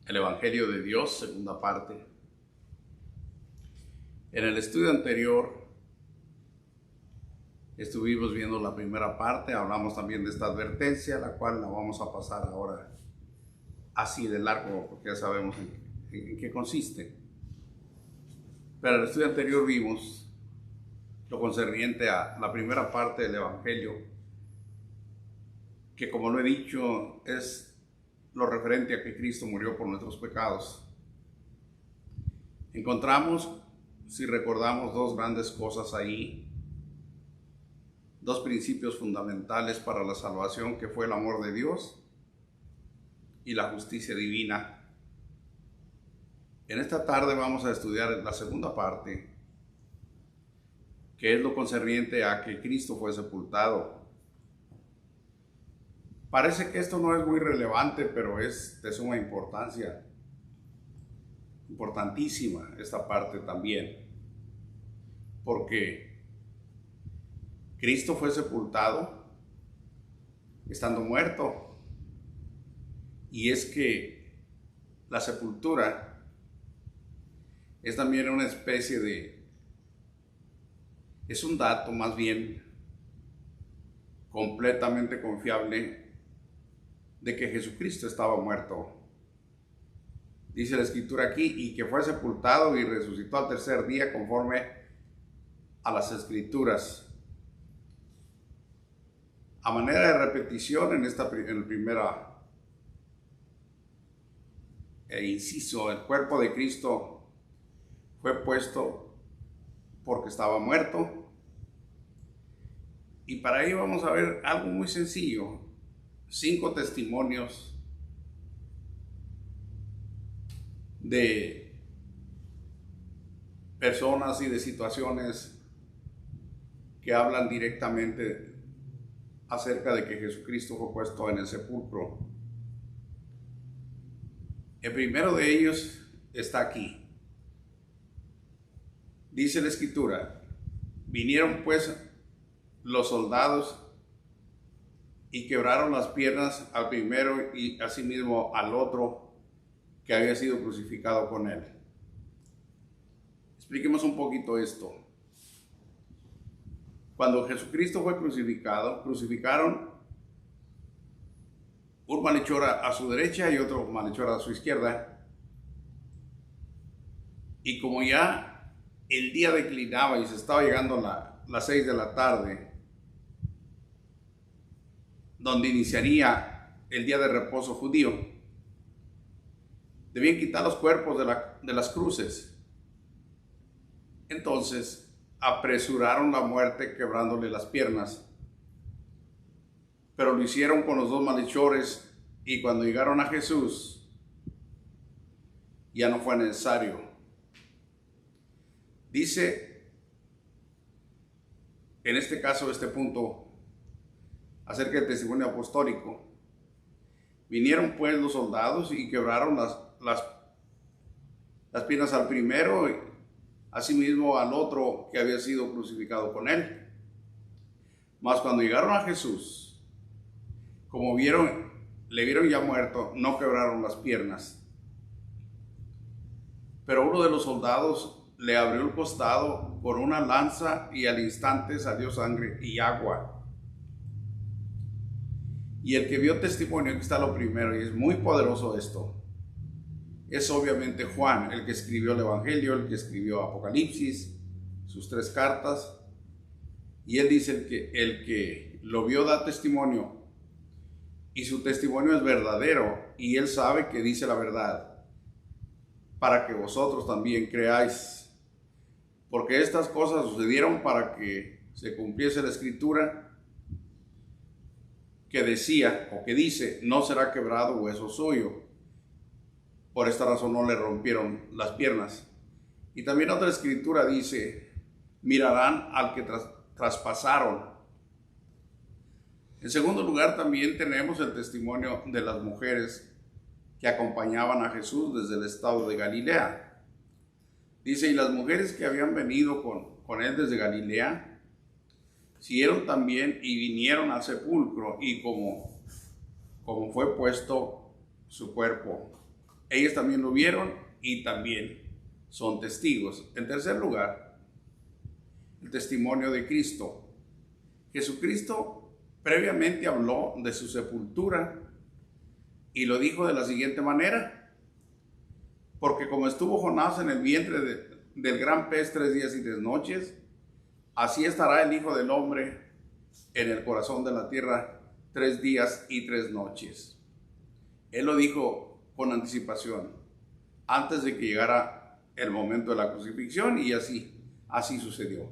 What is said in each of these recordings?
El Evangelio de Dios, segunda parte. En el estudio anterior estuvimos viendo la primera parte, hablamos también de esta advertencia, la cual la vamos a pasar ahora así de largo, porque ya sabemos en qué consiste. Pero en el estudio anterior vimos lo concerniente a la primera parte del Evangelio, que como lo he dicho, es lo referente a que Cristo murió por nuestros pecados. Encontramos, si recordamos, dos grandes cosas ahí, dos principios fundamentales para la salvación, que fue el amor de Dios y la justicia divina. En esta tarde vamos a estudiar la segunda parte, que es lo concerniente a que Cristo fue sepultado. Parece que esto no es muy relevante, pero es de suma importancia, importantísima esta parte también, porque Cristo fue sepultado estando muerto, y es que la sepultura es también una especie es un dato más bien completamente confiable de que Jesucristo estaba muerto. Dice la Escritura aquí, y que fue sepultado y resucitó al tercer día conforme a las Escrituras. A manera de repetición, en el primera inciso, el cuerpo de Cristo fue puesto porque estaba muerto. Y para ello vamos a ver algo muy sencillo. 5 testimonios de personas y de situaciones que hablan directamente acerca de que Jesucristo fue puesto en el sepulcro. El primero de ellos está aquí. Dice la Escritura: vinieron pues los soldados y quebraron las piernas al primero y asimismo al otro que había sido crucificado con él. Expliquemos un poquito esto. Cuando Jesucristo fue crucificado, crucificaron un malhechor a su derecha y otro malhechor a su izquierda. Y como ya el día declinaba y se estaba llegando a las 6 de la tarde, donde iniciaría el día de reposo judío, debían quitar los cuerpos de las cruces. Entonces apresuraron la muerte quebrándole las piernas, pero lo hicieron con los dos malhechores, y cuando llegaron a Jesús ya no fue necesario. Dice en este caso, este punto acerca del testimonio apostólico: vinieron pues los soldados y quebraron las piernas al primero y asimismo al otro que había sido crucificado con él. Mas cuando llegaron a Jesús, como le vieron ya muerto, no quebraron las piernas. Pero uno de los soldados le abrió el costado con una lanza, y al instante salió sangre y agua. Y el que vio testimonio, aquí está lo primero, y es muy poderoso esto, es obviamente Juan, el que escribió el Evangelio, el que escribió Apocalipsis, sus 3 cartas. Y él dice el que lo vio da testimonio, y su testimonio es verdadero, y él sabe que dice la verdad, para que vosotros también creáis. Porque estas cosas sucedieron para que se cumpliese la Escritura, que decía, o que dice: no será quebrado hueso suyo. Por esta razón no le rompieron las piernas. Y también otra escritura dice: mirarán al que traspasaron. En segundo lugar, también tenemos el testimonio de las mujeres que acompañaban a Jesús desde el estado de Galilea. Dice: y las mujeres que habían venido con él desde Galilea siguieron también y vinieron al sepulcro, y como fue puesto su cuerpo ellos también lo vieron y también son testigos. En tercer lugar, el testimonio de Cristo. Jesucristo previamente habló de su sepultura y lo dijo de la siguiente manera: porque como estuvo Jonás en el vientre del gran pez 3 días y 3 noches, así estará el Hijo del Hombre en el corazón de la tierra 3 días y 3 noches. Él lo dijo con anticipación, antes de que llegara el momento de la crucifixión, y así sucedió.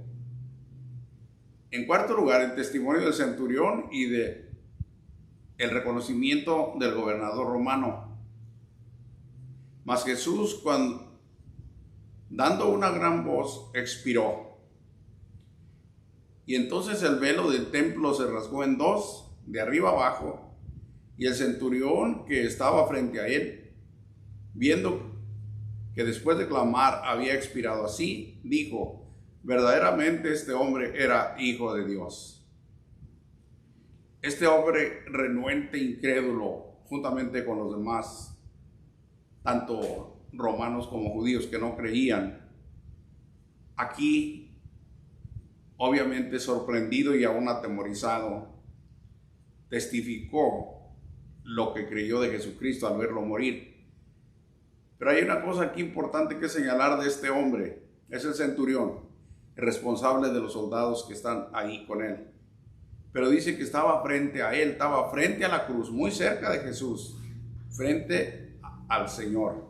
En cuarto lugar, el testimonio del centurión y el reconocimiento del gobernador romano. Mas Jesús, dando una gran voz, expiró. Y entonces el velo del templo se rasgó en dos, de arriba abajo, y el centurión que estaba frente a él, viendo que después de clamar había expirado así, dijo: verdaderamente este hombre era hijo de Dios. Este hombre renuente, incrédulo, juntamente con los demás, tanto romanos como judíos que no creían, aquí obviamente sorprendido y aún atemorizado, testificó lo que creyó de Jesucristo al verlo morir. Pero hay una cosa aquí importante que señalar de este hombre: es el centurión, el responsable de los soldados que están ahí con él. Pero dice que estaba frente a él, estaba frente a la cruz, muy cerca de Jesús, frente al Señor.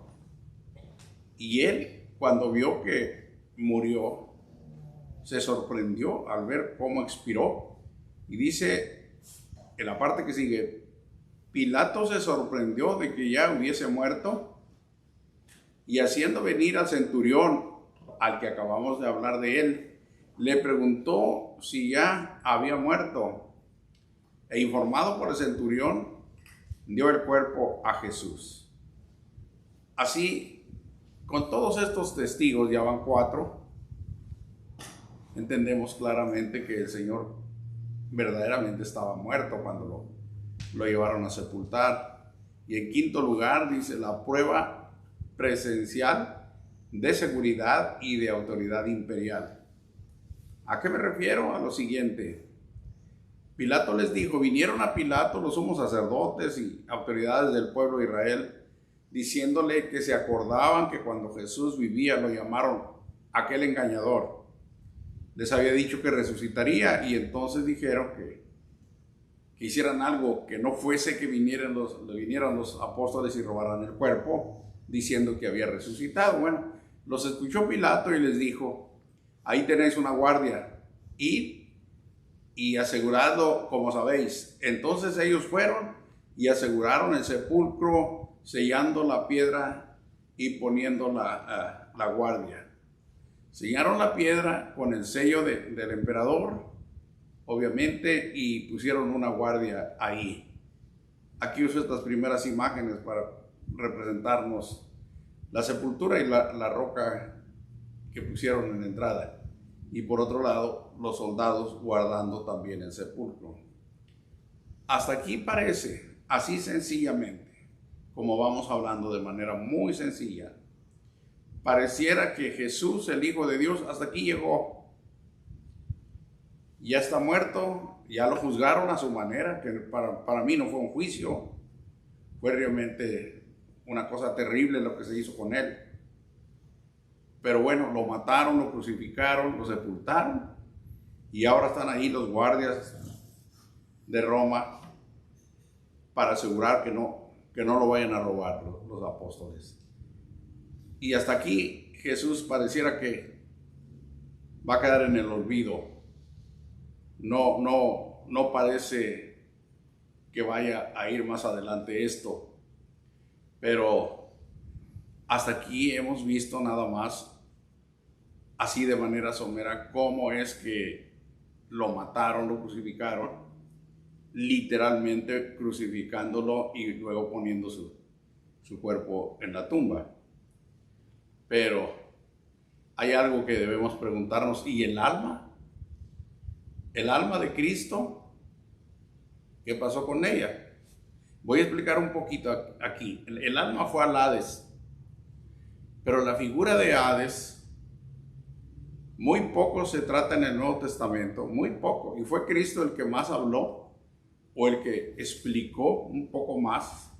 Y él, cuando vio que murió, se sorprendió al ver cómo expiró. Y dice en la parte que sigue: Pilato se sorprendió de que ya hubiese muerto, y haciendo venir al centurión, al que acabamos de hablar de él, le preguntó si ya había muerto. E informado por el centurión, dio el cuerpo a Jesús. Así, con todos estos testigos, ya van 4, entendemos claramente que el Señor verdaderamente estaba muerto cuando lo llevaron a sepultar. Y en quinto lugar, dice la prueba presencial de seguridad y de autoridad imperial. ¿A qué me refiero? A lo siguiente: Pilato les dijo, vinieron a Pilato los sumos sacerdotes y autoridades del pueblo de Israel, diciéndole que se acordaban que cuando Jesús vivía lo llamaron aquel engañador. Les había dicho que resucitaría, y entonces dijeron que hicieran algo, que no fuese que vinieran los apóstoles y robaran el cuerpo, diciendo que había resucitado. Bueno, los escuchó Pilato y les dijo: ahí tenéis una guardia, id y aseguradlo como sabéis. Entonces ellos fueron y aseguraron el sepulcro, sellando la piedra y poniendo la guardia. Sellaron la piedra con el sello del emperador, obviamente, y pusieron una guardia ahí. Aquí uso estas primeras imágenes para representarnos la sepultura y la roca que pusieron en la entrada, y por otro lado los soldados guardando también el sepulcro. Hasta aquí parece, así sencillamente, como vamos hablando de manera muy sencilla, pareciera que Jesús, el Hijo de Dios, hasta aquí llegó. Ya está muerto, ya lo juzgaron a su manera, que para mí no fue un juicio, fue realmente una cosa terrible lo que se hizo con él. Pero bueno, lo mataron, lo crucificaron, lo sepultaron, y ahora están ahí los guardias de Roma para asegurar que no lo vayan a robar los apóstoles. Y hasta aquí Jesús pareciera que va a quedar en el olvido. No parece que vaya a ir más adelante esto, pero hasta aquí hemos visto nada más, así de manera somera, cómo es que lo mataron, lo crucificaron, literalmente crucificándolo y luego poniendo su cuerpo en la tumba. Pero hay algo que debemos preguntarnos: ¿y el alma? ¿El alma de Cristo? ¿Qué pasó con ella? Voy a explicar un poquito aquí. El alma fue al Hades, pero la figura de Hades muy poco se trata en el Nuevo Testamento, muy poco. Y fue Cristo el que más habló o el que explicó un poco más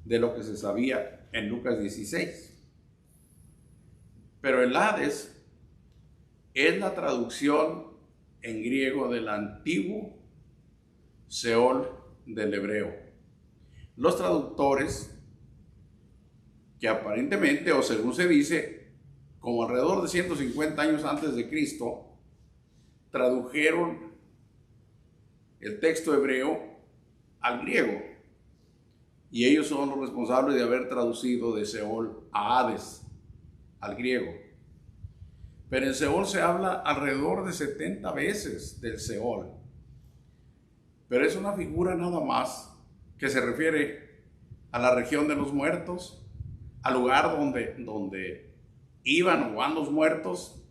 de lo que se sabía en Lucas 16. Pero el Hades es la traducción en griego del antiguo Seol del hebreo. Los traductores, que aparentemente, o según se dice, como alrededor de 150 años antes de Cristo, tradujeron el texto hebreo al griego. Y ellos son los responsables de haber traducido de Seol a Hades, al griego. Pero en Seol se habla alrededor de 70 veces del Seol. Pero es una figura nada más que se refiere a la región de los muertos, al lugar donde iban o van los muertos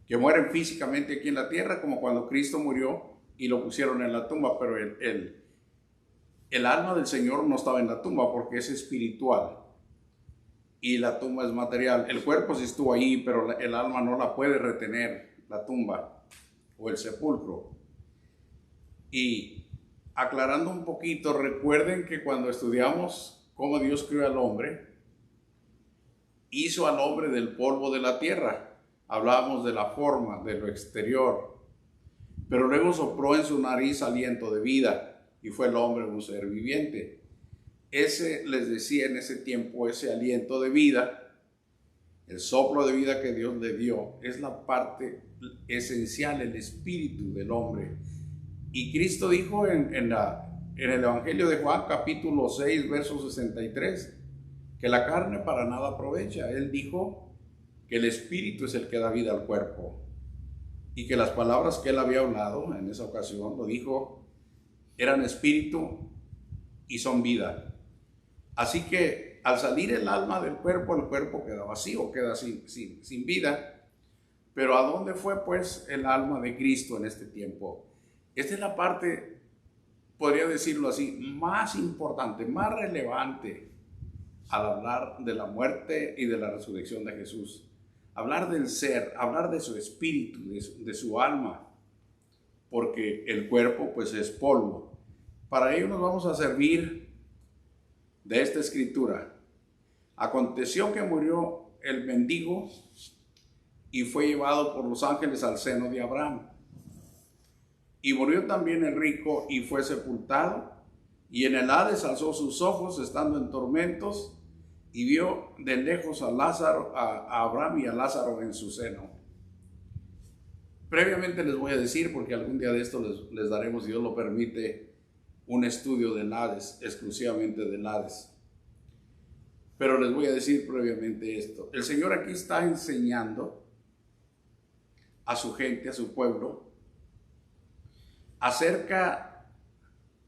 que mueren físicamente aquí en la tierra, como cuando Cristo murió y lo pusieron en la tumba, pero el alma del Señor no estaba en la tumba porque es espiritual y la tumba es material. El cuerpo sí estuvo ahí, pero el alma no la puede retener, la tumba o el sepulcro. Y aclarando un poquito, recuerden que cuando estudiamos cómo Dios creó al hombre, hizo al hombre del polvo de la tierra. Hablábamos de la forma, de lo exterior, pero luego sopló en su nariz aliento de vida y fue el hombre un ser viviente. Ese, les decía en ese tiempo, ese aliento de vida, el soplo de vida que Dios le dio, es la parte esencial, el espíritu del hombre. Y Cristo dijo en el Evangelio de Juan, capítulo 6, verso 63, que la carne para nada aprovecha. Él dijo que el espíritu es el que da vida al cuerpo y que las palabras que él había hablado en esa ocasión, lo dijo, eran espíritu y son vida. Así que al salir el alma del cuerpo, el cuerpo queda vacío, queda sin vida. Pero ¿a dónde fue pues el alma de Cristo en este tiempo? Esta es la parte, podría decirlo así, más importante, más relevante al hablar de la muerte y de la resurrección de Jesús. Hablar del ser, hablar de su espíritu, de su alma, porque el cuerpo pues es polvo. Para ello nos vamos a servir de esta escritura. Aconteció que murió el mendigo y fue llevado por los ángeles al seno de Abraham. Y murió también el rico y fue sepultado, y en el Hades alzó sus ojos estando en tormentos y vio de lejos a Lázaro, a Abraham y a Lázaro en su seno. Previamente les voy a decir, porque algún día de esto les daremos, si Dios lo permite, un estudio del Hades, exclusivamente del Hades. Pero les voy a decir previamente esto. El Señor aquí está enseñando a su gente, a su pueblo, acerca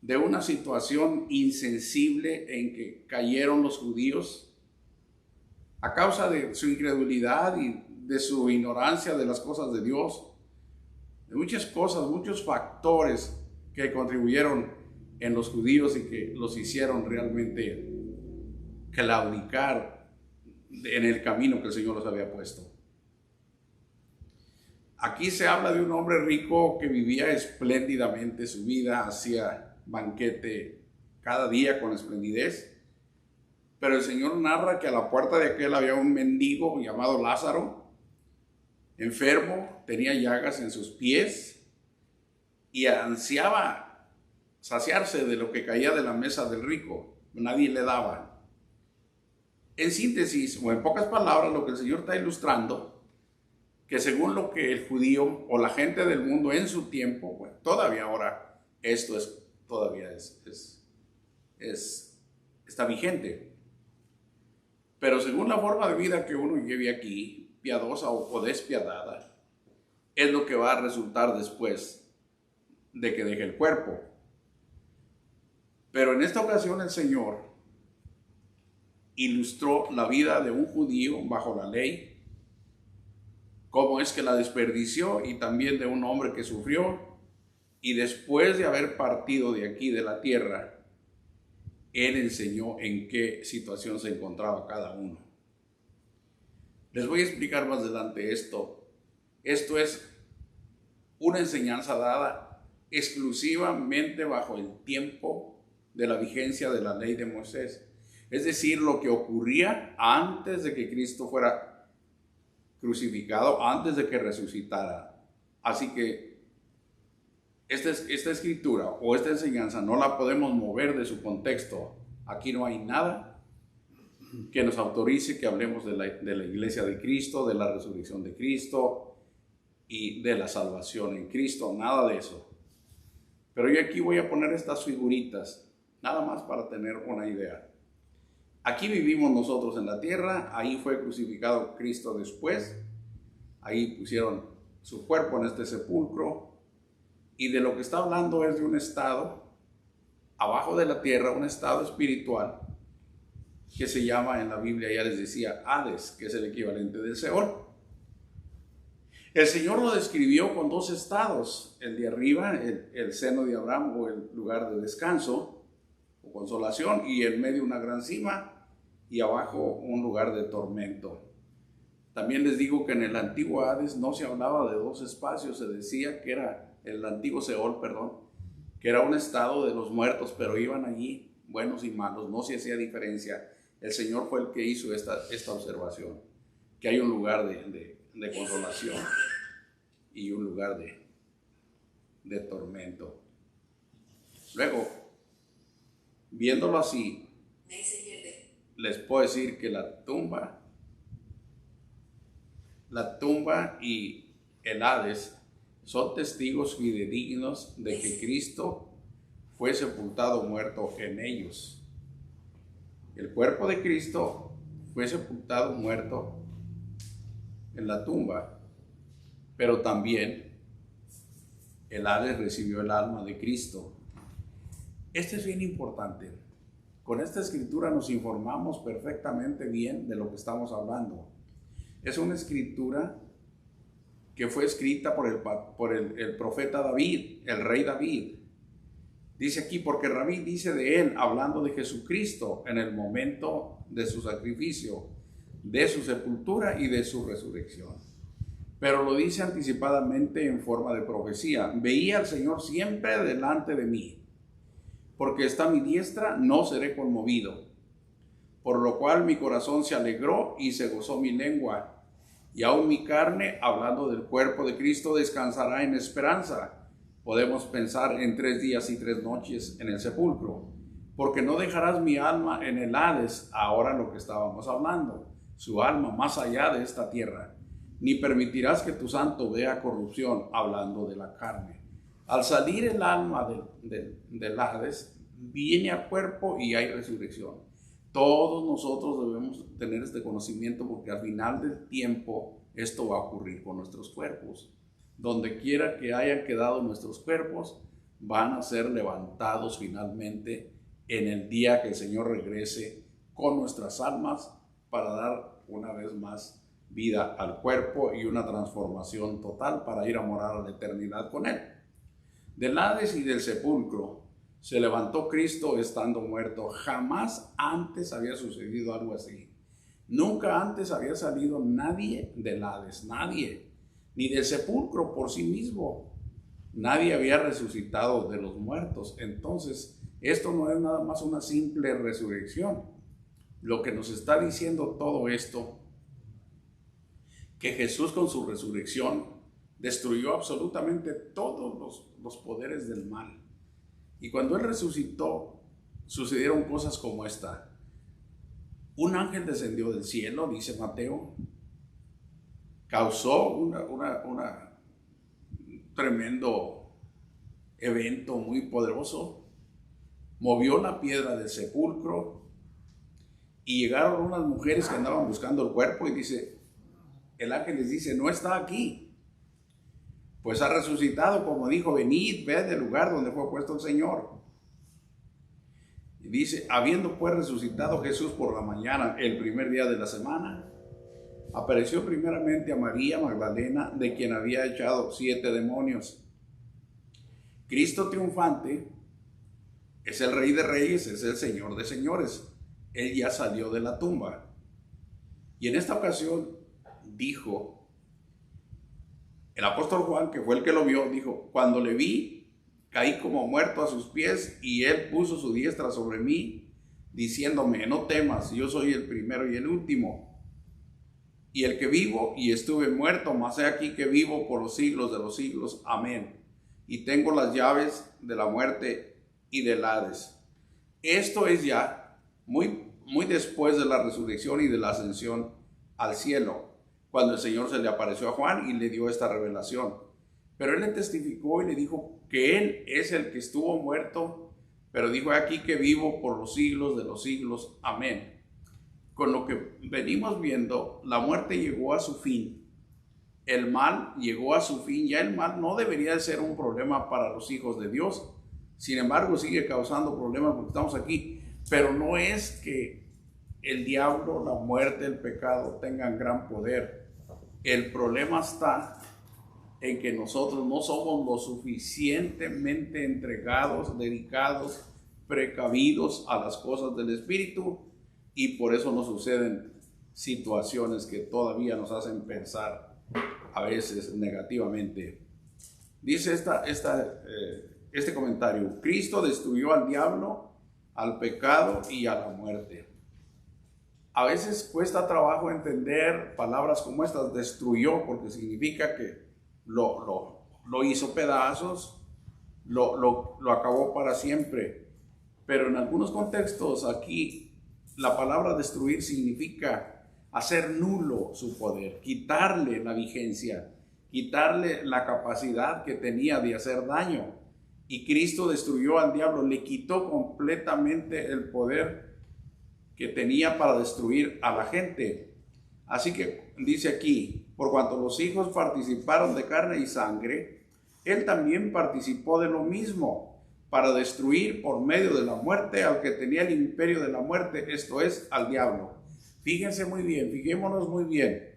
de una situación insensible en que cayeron los judíos a causa de su incredulidad y de su ignorancia de las cosas de Dios, de muchas cosas, muchos factores que contribuyeron en los judíos y que los hicieron realmente claudicar en el camino que el Señor los había puesto. Aquí se habla de un hombre rico que vivía espléndidamente su vida, hacía banquete cada día con esplendidez, pero el Señor narra que a la puerta de aquel había un mendigo llamado Lázaro, enfermo, tenía llagas en sus pies y ansiaba saciarse de lo que caía de la mesa del rico. Nadie le daba. En síntesis, o en pocas palabras, lo que el Señor está ilustrando, que según lo que el judío o la gente del mundo en su tiempo, bueno, todavía ahora esto está vigente. Pero según la forma de vida que uno lleve aquí, piadosa o despiadada, es lo que va a resultar después de que deje el cuerpo. Pero en esta ocasión el Señor ilustró la vida de un judío bajo la ley, cómo es que la desperdició, y también de un hombre que sufrió, y después de haber partido de aquí, de la tierra, Él enseñó en qué situación se encontraba cada uno. Les voy a explicar más adelante esto. Esto es una enseñanza dada exclusivamente bajo el tiempo de la vigencia de la ley de Moisés. Es decir, lo que ocurría antes de que Cristo fuera crucificado, antes de que resucitara. Así que esta escritura o esta enseñanza no la podemos mover de su contexto. Aquí no hay nada que nos autorice que hablemos de la iglesia de Cristo, de la resurrección de Cristo y de la salvación en Cristo, nada de eso. Pero yo aquí voy a poner estas figuritas, nada más para tener una idea. Aquí vivimos nosotros en la tierra, ahí fue crucificado Cristo después, ahí pusieron su cuerpo en este sepulcro, y de lo que está hablando es de un estado abajo de la tierra, un estado espiritual que se llama en la Biblia, ya les decía, Hades, que es el equivalente del Seol. El Señor lo describió con dos estados, el de arriba, el seno de Abraham o el lugar de descanso o consolación, y en medio una gran cima y abajo un lugar de tormento. También les digo que en el antiguo Hades no se hablaba de dos espacios, se decía que era el antiguo Seol, que era un estado de los muertos, pero iban allí buenos y malos, no se hacía diferencia. El Señor fue el que hizo esta observación, que hay un lugar de consolación y un lugar de tormento. Luego, viéndolo así, les puedo decir que la tumba y el Hades son testigos fidedignos de que Cristo fue sepultado muerto en ellos. El cuerpo de Cristo fue sepultado muerto en la tumba, pero también el Hades recibió el alma de Cristo. Esto es bien importante. Con esta escritura nos informamos perfectamente bien de lo que estamos hablando. Es una escritura que fue escrita por el profeta David, el rey David. Dice aquí, porque David dice de él, hablando de Jesucristo en el momento de su sacrificio, de su sepultura y de su resurrección. Pero lo dice anticipadamente en forma de profecía. Veía al Señor siempre delante de mí, porque está a mi diestra, no seré conmovido. Por lo cual mi corazón se alegró y se gozó mi lengua. Y aún mi carne, hablando del cuerpo de Cristo, descansará en esperanza. Podemos pensar en 3 días y 3 noches en el sepulcro, porque no dejarás mi alma en el Hades, ahora lo que estábamos hablando, su alma más allá de esta tierra, ni permitirás que tu santo vea corrupción, hablando de la carne. Al salir el alma del Hades, viene al cuerpo y hay resurrección. Todos nosotros debemos tener este conocimiento, porque al final del tiempo esto va a ocurrir con nuestros cuerpos. Donde quiera que hayan quedado nuestros cuerpos, van a ser levantados finalmente en el día que el Señor regrese con nuestras almas para dar una vez más vida al cuerpo y una transformación total para ir a morar a la eternidad con Él. Del Hades y del sepulcro se levantó Cristo estando muerto. Jamás antes había sucedido algo así. Nunca antes había salido nadie del Hades, nadie, ni del sepulcro por sí mismo. Nadie había resucitado de los muertos. Entonces, esto no es nada más una simple resurrección. Lo que nos está diciendo todo esto, que Jesús con su resurrección destruyó absolutamente todos los poderes del mal. Y cuando Él resucitó, sucedieron cosas como esta. Un ángel descendió del cielo, dice Mateo, causó un tremendo evento muy poderoso, movió la piedra del sepulcro y llegaron unas mujeres que andaban buscando el cuerpo y dice, el ángel les dice, no está aquí. Pues ha resucitado, como dijo, venid, ved el lugar donde fue puesto el Señor. Y dice, habiendo pues resucitado Jesús por la mañana, el primer día de la semana, apareció primeramente a María Magdalena, de quien había echado 7 demonios. Cristo triunfante es el Rey de Reyes, es el Señor de Señores. Él ya salió de la tumba. Y en esta ocasión dijo, el apóstol Juan, que fue el que lo vio, dijo, cuando le vi, caí como muerto a sus pies y él puso su diestra sobre mí, diciéndome, no temas, yo soy el primero y el último, y el que vivo y estuve muerto, mas he aquí que vivo por los siglos de los siglos. Amén. Y tengo las llaves de la muerte y del Hades. Esto es ya muy después de la resurrección y de la ascensión al cielo, cuando el Señor se le apareció a Juan y le dio esta revelación. Pero él le testificó y le dijo que él es el que estuvo muerto, pero dijo aquí que vivo por los siglos de los siglos. Amén. Con lo que venimos viendo, la muerte llegó a su fin. El mal llegó a su fin. Ya el mal no debería de ser un problema para los hijos de Dios. Sin embargo, sigue causando problemas porque estamos aquí. Pero no es que el diablo, la muerte, el pecado tengan gran poder. El problema está en que nosotros no somos lo suficientemente entregados, dedicados, precavidos a las cosas del Espíritu, y por eso nos suceden situaciones que todavía nos hacen pensar a veces negativamente. Dice este comentario: Cristo destruyó al diablo, al pecado y a la muerte. A veces cuesta trabajo entender palabras como estas, destruyó, porque significa que lo hizo pedazos, lo acabó para siempre. Pero en algunos contextos aquí la palabra destruir significa hacer nulo su poder, quitarle la vigencia, quitarle la capacidad que tenía de hacer daño. Y Cristo destruyó al diablo, le quitó completamente el poder que tenía para destruir a la gente. Así que dice aquí, por cuanto los hijos participaron de carne y sangre, él también participó de lo mismo, para destruir por medio de la muerte al que tenía el imperio de la muerte, esto es, al diablo. Fíjense muy bien, fijémonos muy bien.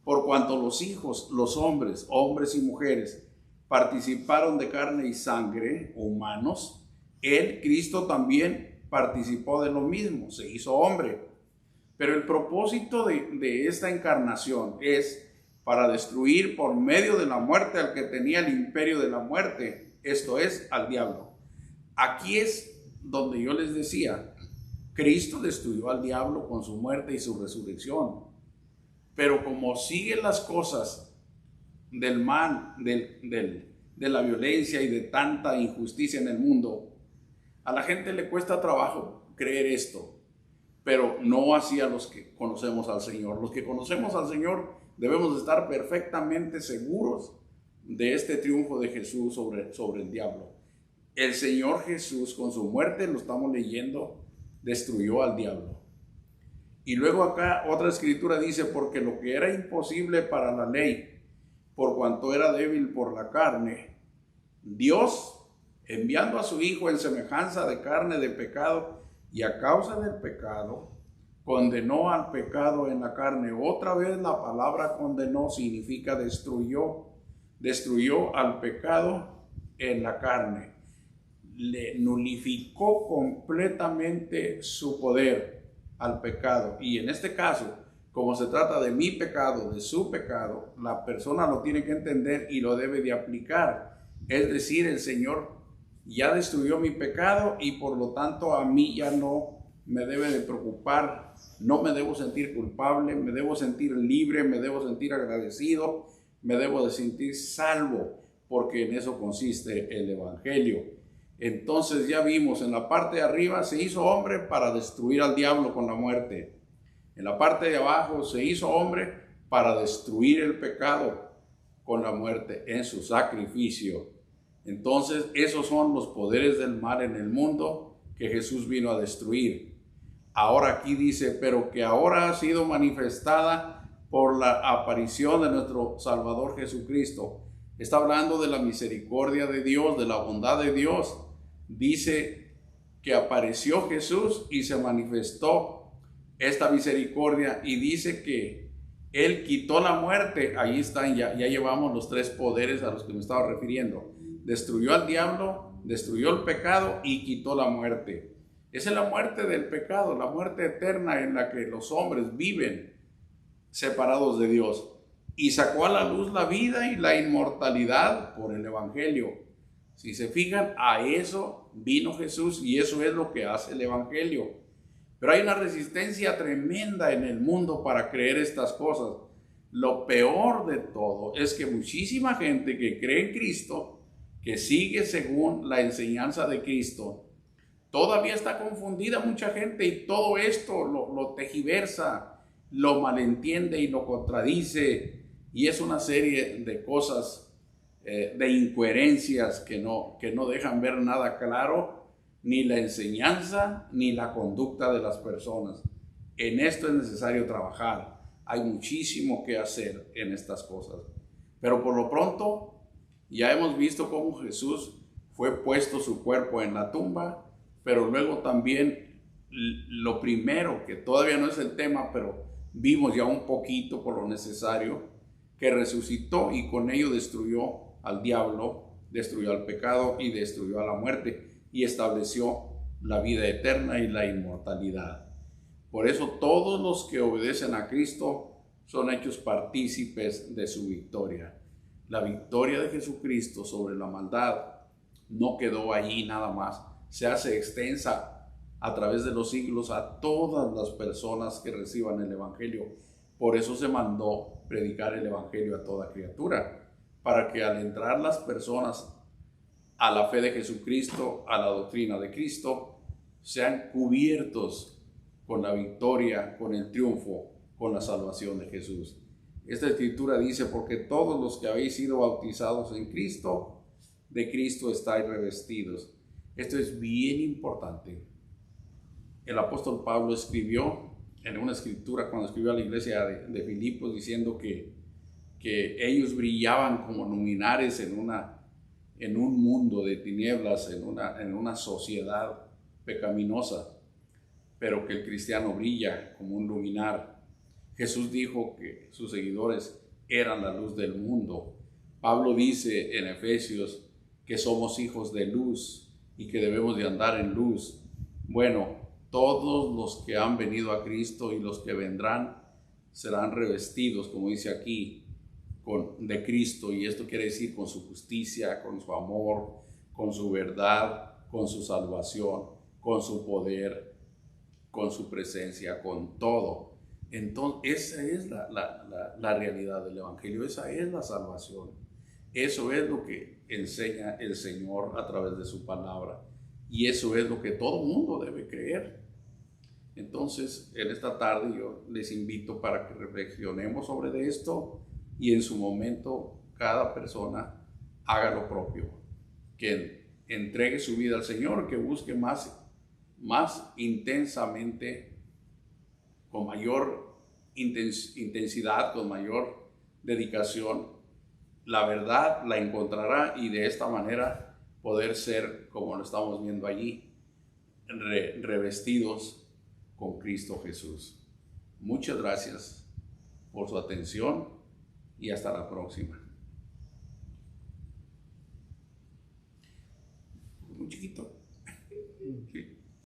Por cuanto los hijos, los hombres y mujeres, participaron de carne y sangre, humanos, él, Cristo, también participó de lo mismo, se hizo hombre. Pero el propósito de esta encarnación es para destruir por medio de la muerte al que tenía el imperio de la muerte, esto es, al diablo. Aquí es donde yo les decía, Cristo destruyó al diablo con su muerte y su resurrección. Pero como siguen las cosas del mal, de la violencia y de tanta injusticia en el mundo, a la gente le cuesta trabajo creer esto, pero no así a los que conocemos al Señor. Los que conocemos al Señor debemos estar perfectamente seguros de este triunfo de Jesús sobre el diablo. El Señor Jesús, con su muerte, lo estamos leyendo, destruyó al diablo. Y luego acá otra escritura dice, porque lo que era imposible para la ley, por cuanto era débil por la carne, Dios, enviando a su Hijo en semejanza de carne de pecado, y a causa del pecado, condenó al pecado en la carne. Otra vez la palabra condenó significa destruyó. Destruyó al pecado en la carne. Le nulificó completamente su poder al pecado. Y en este caso, como se trata de mi pecado, de su pecado, la persona lo tiene que entender y lo debe de aplicar. Es decir, el Señor ya destruyó mi pecado y por lo tanto a mí ya no me debe de preocupar, no me debo sentir culpable, me debo sentir libre, me debo sentir agradecido, me debo de sentir salvo, porque en eso consiste el Evangelio. Entonces ya vimos, en la parte de arriba se hizo hombre para destruir al diablo con la muerte. En la parte de abajo se hizo hombre para destruir el pecado con la muerte en su sacrificio. Entonces esos son los poderes del mal en el mundo que Jesús vino a destruir. Ahora aquí dice, pero que ahora ha sido manifestada por la aparición de nuestro Salvador Jesucristo. Está hablando de la misericordia de Dios, de la bondad de Dios. Dice que apareció Jesús y se manifestó esta misericordia, y dice que Él quitó la muerte. Ahí están, ya llevamos los tres poderes a los que me estaba refiriendo. Destruyó al diablo, destruyó el pecado y quitó la muerte. Esa es la muerte del pecado, la muerte eterna en la que los hombres viven separados de Dios. Y sacó a la luz la vida y la inmortalidad por el Evangelio. Si se fijan, a eso vino Jesús y eso es lo que hace el Evangelio. Pero hay una resistencia tremenda en el mundo para creer estas cosas. Lo peor de todo es que muchísima gente que cree en Cristo, que sigue según la enseñanza de Cristo, todavía está confundida mucha gente y todo esto lo tergiversa, lo malentiende y lo contradice. Y es una serie de cosas, de incoherencias que no dejan ver nada claro, ni la enseñanza ni la conducta de las personas. En esto es necesario trabajar. Hay muchísimo que hacer en estas cosas. Pero por lo pronto, ya hemos visto cómo Jesús fue puesto su cuerpo en la tumba, pero luego también lo primero, que todavía no es el tema, pero vimos ya un poquito por lo necesario, que resucitó y con ello destruyó al diablo, destruyó al pecado y destruyó a la muerte y estableció la vida eterna y la inmortalidad. Por eso todos los que obedecen a Cristo son hechos partícipes de su victoria. La victoria de Jesucristo sobre la maldad no quedó allí nada más, se hace extensa a través de los siglos a todas las personas que reciban el Evangelio. Por eso se mandó predicar el Evangelio a toda criatura, para que al entrar las personas a la fe de Jesucristo, a la doctrina de Cristo, sean cubiertos con la victoria, con el triunfo, con la salvación de Jesús. Esta escritura dice, porque todos los que habéis sido bautizados en Cristo, de Cristo estáis revestidos. Esto es bien importante. El apóstol Pablo escribió en una escritura cuando escribió a la iglesia de Filipos diciendo que ellos brillaban como luminares en un mundo de tinieblas, en una sociedad pecaminosa, pero que el cristiano brilla como un luminar. Jesús dijo que sus seguidores eran la luz del mundo. Pablo dice en Efesios que somos hijos de luz y que debemos de andar en luz. Bueno, todos los que han venido a Cristo y los que vendrán serán revestidos, como dice aquí, de Cristo, y esto quiere decir con su justicia, con su amor, con su verdad, con su salvación, con su poder, con su presencia, con todo. Entonces, esa es la realidad del Evangelio, esa es la salvación. Eso es lo que enseña el Señor a través de su palabra, y eso es lo que todo mundo debe creer. Entonces, en esta tarde yo les invito para que reflexionemos sobre esto y en su momento cada persona haga lo propio, que entregue su vida al Señor, que busque más intensamente, con mayor intensidad, con mayor dedicación. La verdad la encontrará y de esta manera poder ser, como lo estamos viendo allí, revestidos con Cristo Jesús. Muchas gracias por su atención y hasta la próxima. Muy chiquito. Sí.